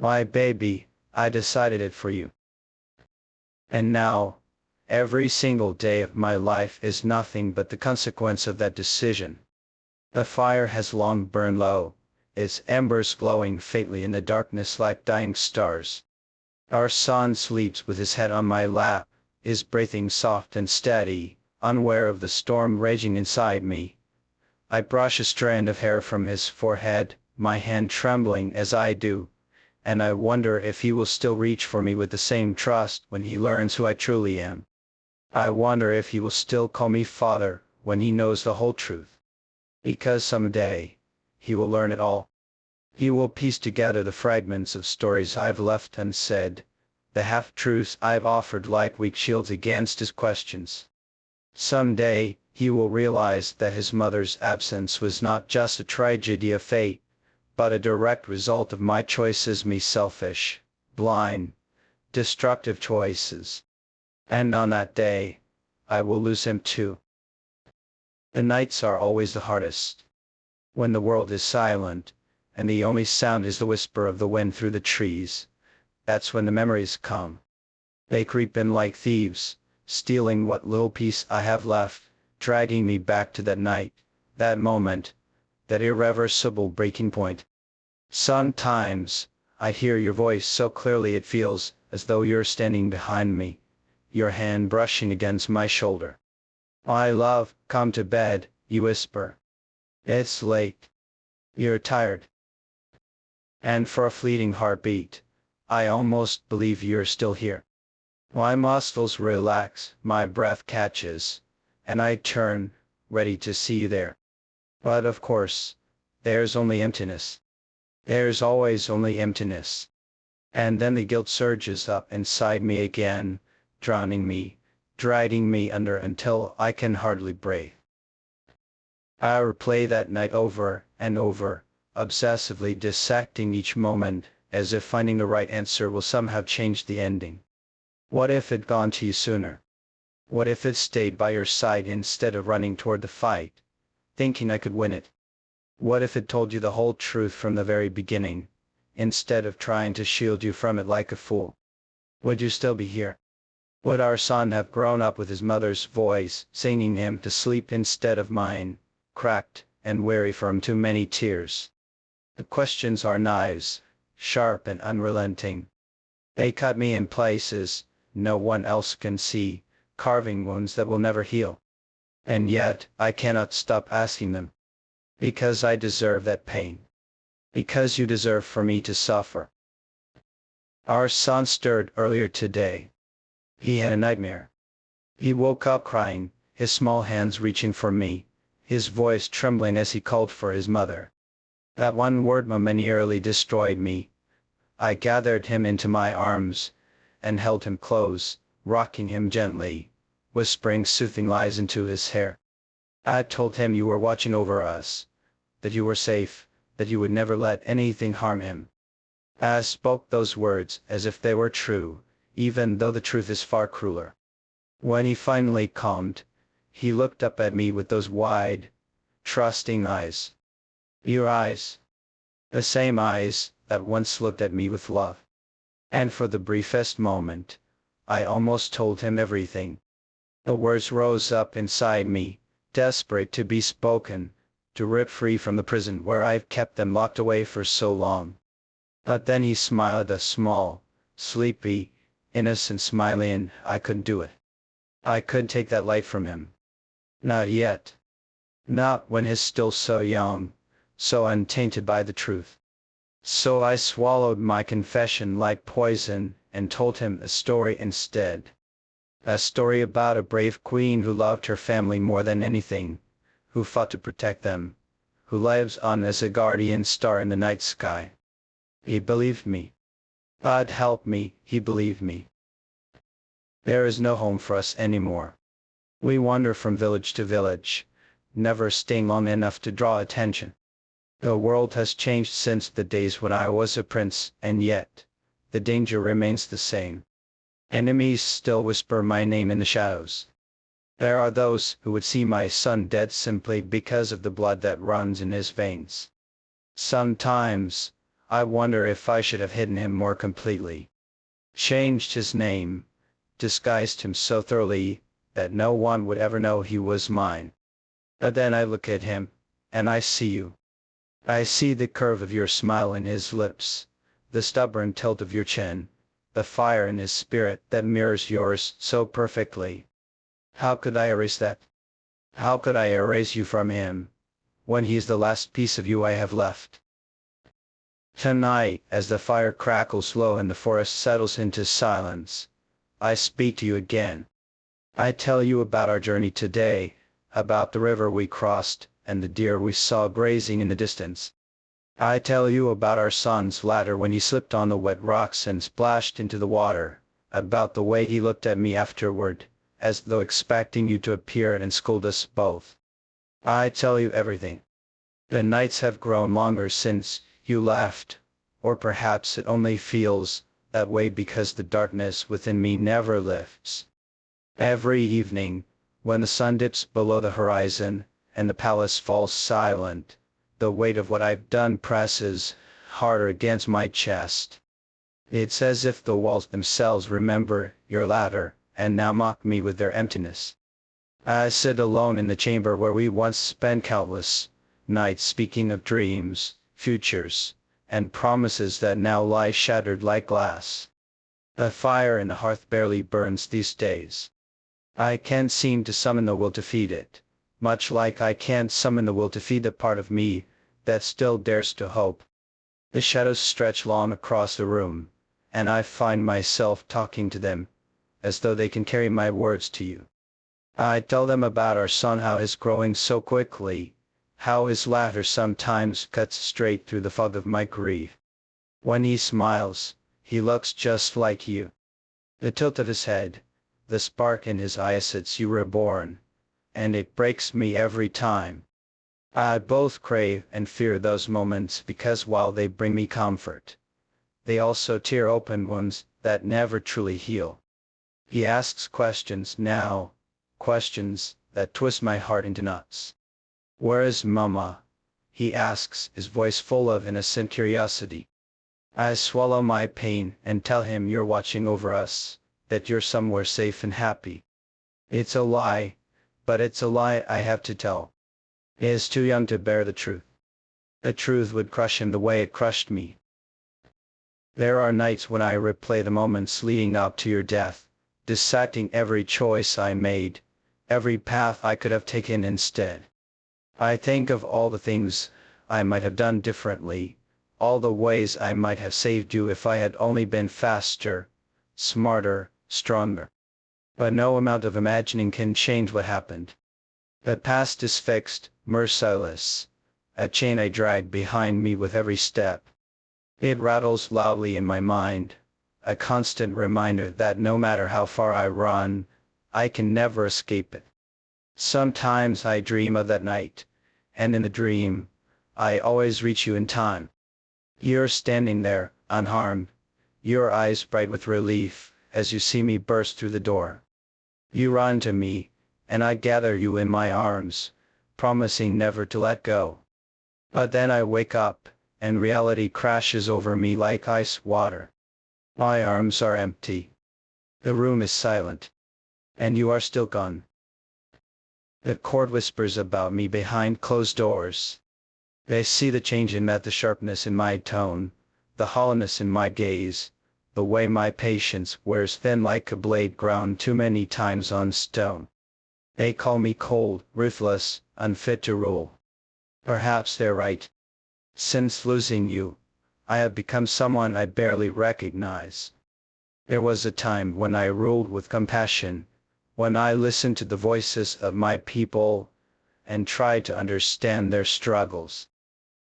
My baby, I decided it for you. And now, every single day of my life is nothing but the consequence of that decision. The fire has long burned low, its embers glowing faintly in the darkness like dying stars. Our son sleeps with his head on my lap, his breathing soft and steady, unaware of the storm raging inside me. I brush a strand of hair from his forehead, my hand trembling as I do, and I wonder if he will still reach for me with the same trust when he learns who I truly am. I wonder if he will still call me father when he knows the whole truth. Because someday, he will learn it all. He will piece together the fragments of stories I've left unsaid, the half-truths I've offered like weak shields against his questions. Someday, he will realize that his mother's absence was not just a tragedy of fate, but a direct result of my choices, my selfish, blind, destructive choices. And on that day, I will lose him too. The nights are always the hardest. When the world is silent, and the only sound is the whisper of the wind through the trees, that's when the memories come. They creep in like thieves, stealing what little peace I have left, dragging me back to that night, that moment, that irreversible breaking point. Sometimes, I hear your voice so clearly it feels as though you're standing behind me, your hand brushing against my shoulder. "My love, come to bed," you whisper. "It's late. You're tired." And for a fleeting heartbeat, I almost believe you're still here. My muscles relax, my breath catches, and I turn, ready to see you there. But of course, there's only emptiness. There's always only emptiness. And then the guilt surges up inside me again, drowning me, dragging me under until I can hardly breathe. I replay that night over and over, obsessively dissecting each moment, as if finding the right answer will somehow change the ending. What if it'd gone to you sooner? What if it stayed by your side instead of running toward the fight, thinking I could win it? What if it told you the whole truth from the very beginning, instead of trying to shield you from it like a fool? Would you still be here? Would our son have grown up with his mother's voice singing him to sleep instead of mine, cracked and weary from too many tears? The questions are knives, sharp and unrelenting. They cut me in places no one else can see, carving wounds that will never heal. And yet, I cannot stop asking them. Because I deserve that pain. Because you deserve for me to suffer. Our son stirred earlier today. He had a nightmare. He woke up crying, his small hands reaching for me, his voice trembling as he called for his mother. That one word momentarily destroyed me. I gathered him into my arms, and held him close, rocking him gently, whispering soothing lies into his hair. I told him you were watching over us, that you were safe, that you would never let anything harm him. I spoke those words as if they were true, even though the truth is far crueler. When he finally calmed, he looked up at me with those wide, trusting eyes. Your eyes. The same eyes that once looked at me with love. And for the briefest moment, I almost told him everything. The words rose up inside me, desperate to be spoken, to rip free from the prison where I've kept them locked away for so long. But then he smiled a small, sleepy, innocent smile, and I couldn't do it. I couldn't take that light from him. Not yet. Not when he's still so young, so untainted by the truth. So I swallowed my confession like poison, and told him a story instead. A story about a brave queen who loved her family more than anything, who fought to protect them, who lives on as a guardian star in the night sky. He believed me. God help me, he believed me. There is no home for us anymore. We wander from village to village, never staying long enough to draw attention. The world has changed since the days when I was a prince, and yet, the danger remains the same. Enemies still whisper my name in the shadows. There are those who would see my son dead simply because of the blood that runs in his veins. Sometimes, I wonder if I should have hidden him more completely. Changed his name, disguised him so thoroughly that no one would ever know he was mine. But then I look at him, and I see you. I see the curve of your smile in his lips, the stubborn tilt of your chin, the fire in his spirit that mirrors yours so perfectly. How could I erase that? How could I erase you from him, when he is the last piece of you I have left? Tonight, as the fire crackles low and the forest settles into silence, I speak to you again. I tell you about our journey today, about the river we crossed, and the deer we saw grazing in the distance. I tell you about our son's ladder when he slipped on the wet rocks and splashed into the water, about the way he looked at me afterward, as though expecting you to appear and scold us both. I tell you everything. The nights have grown longer since you left, or perhaps it only feels that way because the darkness within me never lifts. Every evening, when the sun dips below the horizon, and the palace falls silent, the weight of what I've done presses harder against my chest. It's as if the walls themselves remember your ladder, and now mock me with their emptiness. I sit alone in the chamber where we once spent countless nights speaking of dreams, futures, and promises that now lie shattered like glass. The fire in the hearth barely burns these days. I can't seem to summon the will to feed it, much like I can't summon the will to feed the part of me that still dares to hope. The shadows stretch long across the room, and I find myself talking to them, as though they can carry my words to you. I tell them about our son, how he's growing so quickly, how his laughter sometimes cuts straight through the fog of my grief. When he smiles, he looks just like you. The tilt of his head, the spark in his eye since you were born, and it breaks me every time. I both crave and fear those moments because while they bring me comfort, they also tear open wounds that never truly heal. He asks questions now, questions that twist my heart into knots. "Where is Mama?" he asks, his voice full of innocent curiosity. I swallow my pain and tell him you're watching over us, that you're somewhere safe and happy. It's a lie, but it's a lie I have to tell. He is too young to bear the truth. The truth would crush him the way it crushed me. There are nights when I replay the moments leading up to your death, dissecting every choice I made, every path I could have taken instead. I think of all the things I might have done differently, all the ways I might have saved you if I had only been faster, smarter, stronger. But no amount of imagining can change what happened. The past is fixed, merciless, a chain I drag behind me with every step. It rattles loudly in my mind, a constant reminder that no matter how far I run, I can never escape it. Sometimes I dream of that night, and in the dream, I always reach you in time. You're standing there, unharmed, your eyes bright with relief, as you see me burst through the door. You run to me, and I gather you in my arms, promising never to let go. But then I wake up, and reality crashes over me like ice water. My arms are empty. The room is silent. And you are still gone. The court whispers about me behind closed doors. They see the change in me, the sharpness in my tone, the hollowness in my gaze, the way my patience wears thin like a blade ground too many times on stone. They call me cold, ruthless, unfit to rule. Perhaps they're right. Since losing you, I have become someone I barely recognize. There was a time when I ruled with compassion, when I listened to the voices of my people, and tried to understand their struggles.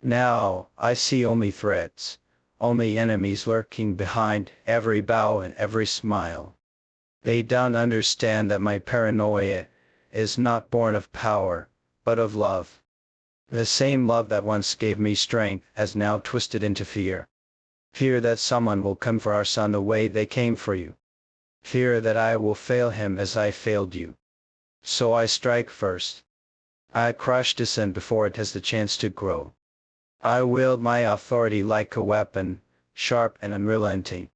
Now, I see only threats, only enemies lurking behind every bow and every smile. They don't understand that my paranoia is not born of power, but of love. The same love that once gave me strength has now twisted into fear. Fear that someone will come for our son the way they came for you. Fear that I will fail him as I failed you. So I strike first. I crush dissent before it has the chance to grow. I wield my authority like a weapon, sharp and unrelenting.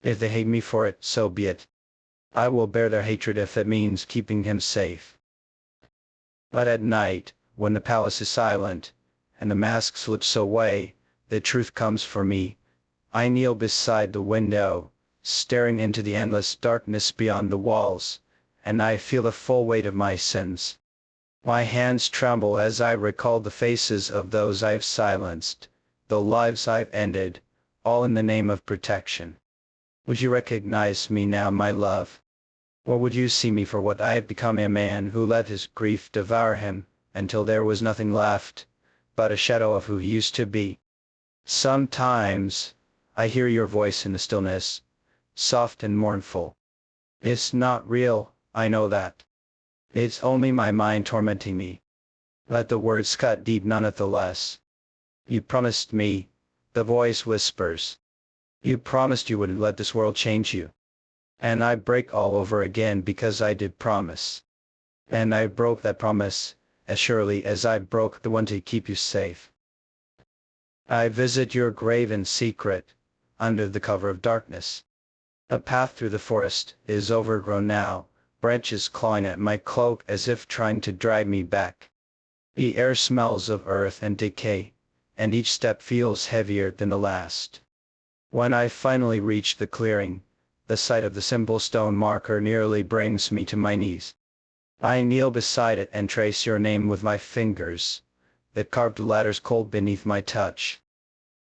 If they hate me for it, so be it. I will bear their hatred if it means keeping him safe. But at night, when the palace is silent, and the mask slips away, the truth comes for me. I kneel beside the window, staring into the endless darkness beyond the walls, and I feel the full weight of my sins. My hands tremble as I recall the faces of those I've silenced, the lives I've ended, all in the name of protection. Would you recognize me now, my love? Or would you see me for what I had become, a man who let his grief devour him, until there was nothing left, but a shadow of who he used to be? Sometimes, I hear your voice in the stillness, soft and mournful. It's not real, I know that. It's only my mind tormenting me. Let the words cut deep nonetheless. You promised me, the voice whispers. You promised you wouldn't let this world change you. And I break all over again because I did promise. And I broke that promise, as surely as I broke the one to keep you safe. I visit your grave in secret, under the cover of darkness. A path through the forest is overgrown now, branches clawing at my cloak as if trying to drag me back. The air smells of earth and decay, and each step feels heavier than the last. When I finally reach the clearing, the sight of the simple stone marker nearly brings me to my knees. I kneel beside it and trace your name with my fingers, the carved letters cold beneath my touch.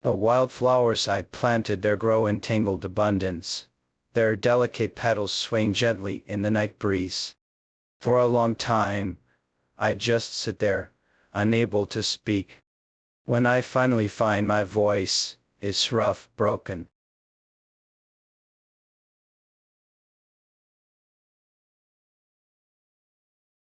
The wild flowers I planted there grow in tangled abundance, their delicate petals swaying gently in the night breeze. For a long time, I just sit there, unable to speak. When I finally find my voice, it's rough, broken,